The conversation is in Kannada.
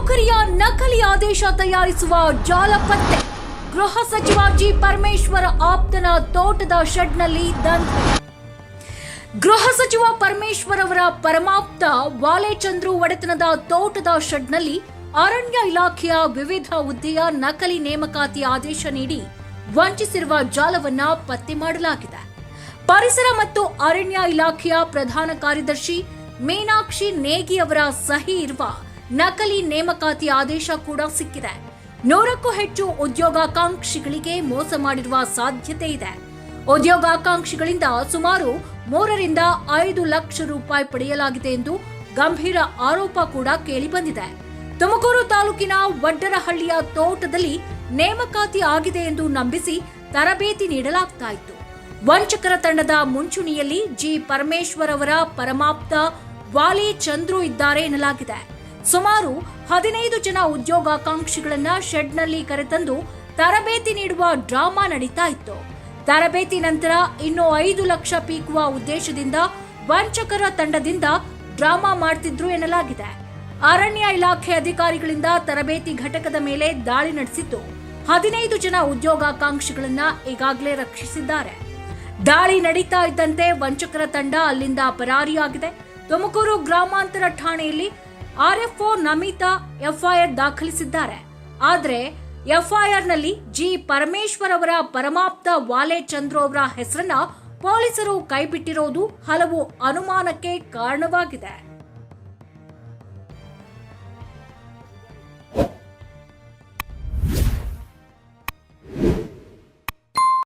ನೌಕರಿಯ ನಕಲಿ ಆದೇಶ ತಯಾರಿಸುವ ಜಾಲ ಪತ್ತೆ. ಗೃಹ ಸಚಿವ ಜಿ ಪರಮೇಶ್ವರ್ ಆಪ್ತನ ತೋಟದ ಶೆಡ್ನಲ್ಲಿ ದಂಧೆ. ಗೃಹ ಸಚಿವ ಪರಮೇಶ್ವರ್ ಅವರ ಪರಮಾಪ್ತ ವಾಲೆಚಂದ್ರು ಒಡೆತನದ ತೋಟದ ಶೆಡ್ನಲ್ಲಿ ಅರಣ್ಯ ಇಲಾಖೆಯ ವಿವಿಧ ಹುದ್ದೆಯ ನಕಲಿ ನೇಮಕಾತಿ ಆದೇಶ ನೀಡಿ ವಂಚಿಸಿರುವ ಜಾಲವನ್ನ ಪತ್ತೆ ಮಾಡಲಾಗಿದೆ. ಪರಿಸರ ಮತ್ತು ಅರಣ್ಯ ಇಲಾಖೆಯ ಪ್ರಧಾನ ಕಾರ್ಯದರ್ಶಿ ಮೀನಾಕ್ಷಿ ನೇಗಿ ಅವರ ಸಹಿ ಇರುವ ನಕಲಿ ನೇಮಕಾತಿ ಆದೇಶ ಕೂಡ ಸಿಕ್ಕಿದೆ. 100ಕ್ಕೂ ಹೆಚ್ಚು ಉದ್ಯೋಗಾಕಾಂಕ್ಷಿಗಳಿಗೆ ಮೋಸ ಮಾಡಿರುವ ಸಾಧ್ಯತೆ ಇದೆ. ಉದ್ಯೋಗಾಕಾಂಕ್ಷಿಗಳಿಂದ ಸುಮಾರು 3 ರಿಂದ 5 ಲಕ್ಷ ರೂಪಾಯಿ ಪಡೆಯಲಾಗಿದೆ ಎಂದು ಗಂಭೀರ ಆರೋಪ ಕೂಡ ಕೇಳಿಬಂದಿದೆ. ತುಮಕೂರು ತಾಲೂಕಿನ ವಡ್ಡರಹಳ್ಳಿಯ ತೋಟದಲ್ಲಿ ನೇಮಕಾತಿ ಆಗಿದೆ ಎಂದು ನಂಬಿಸಿ ತರಬೇತಿ ನೀಡಲಾಗ್ತಾ ಇತ್ತು. ವಂಚಕರ ತಂಡದ ಮುಂಚೂಣಿಯಲ್ಲಿ ಜಿ ಪರಮೇಶ್ವರ್ ಅವರ ಪರಮಾಪ್ತ ವಾಲೆಚಂದ್ರು ಇದ್ದಾರೆ ಎನ್ನಲಾಗಿದೆ. ಸುಮಾರು 15 ಜನ ಉದ್ಯೋಗಾಕಾಂಕ್ಷಿಗಳನ್ನ ಶೆಡ್ನಲ್ಲಿ ಕರೆತಂದು ತರಬೇತಿ ನೀಡುವ ಡ್ರಾಮಾ ನಡೀತಾ ಇತ್ತು. ತರಬೇತಿ ನಂತರ ಇನ್ನೂ 5 ಲಕ್ಷ ಪೀಕುವ ಉದ್ದೇಶದಿಂದ ವಂಚಕರ ತಂಡದಿಂದ ಡ್ರಾಮಾ ಮಾಡ್ತಿದ್ರು ಎನ್ನಲಾಗಿದೆ. ಅರಣ್ಯ ಇಲಾಖೆ ಅಧಿಕಾರಿಗಳಿಂದ ತರಬೇತಿ ಘಟಕದ ಮೇಲೆ ದಾಳಿ ನಡೆಸಿದ್ದು 15 ಜನ ಉದ್ಯೋಗಾಕಾಂಕ್ಷಿಗಳನ್ನ ಈಗಾಗಲೇ ರಕ್ಷಿಸಿದ್ದಾರೆ. ದಾಳಿ ನಡೀತಾ ಇದ್ದಂತೆ ವಂಚಕರ ತಂಡ ಅಲ್ಲಿಂದ ಪರಾರಿಯಾಗಿದೆ. ತುಮಕೂರು ಗ್ರಾಮಾಂತರ ಠಾಣೆಯಲ್ಲಿ ಆರ್ಎಫ್ಒ ನಮಿತಾ ಎಫ್ಐಆರ್ ದಾಖಲಿಸಿದ್ದಾರೆ. ಆದರೆ ಎಫ್ಐಆರ್ನಲ್ಲಿ ಜಿ ಪರಮೇಶ್ವರ್ ಅವರ ಪರಮಾಪ್ತ ವಾಲೆಚಂದ್ರು ಅವರ ಹೆಸರನ್ನ ಪೊಲೀಸರು ಕೈಬಿಟ್ಟಿರೋದು ಹಲವು ಅನುಮಾನಕ್ಕೆ ಕಾರಣವಾಗಿದೆ.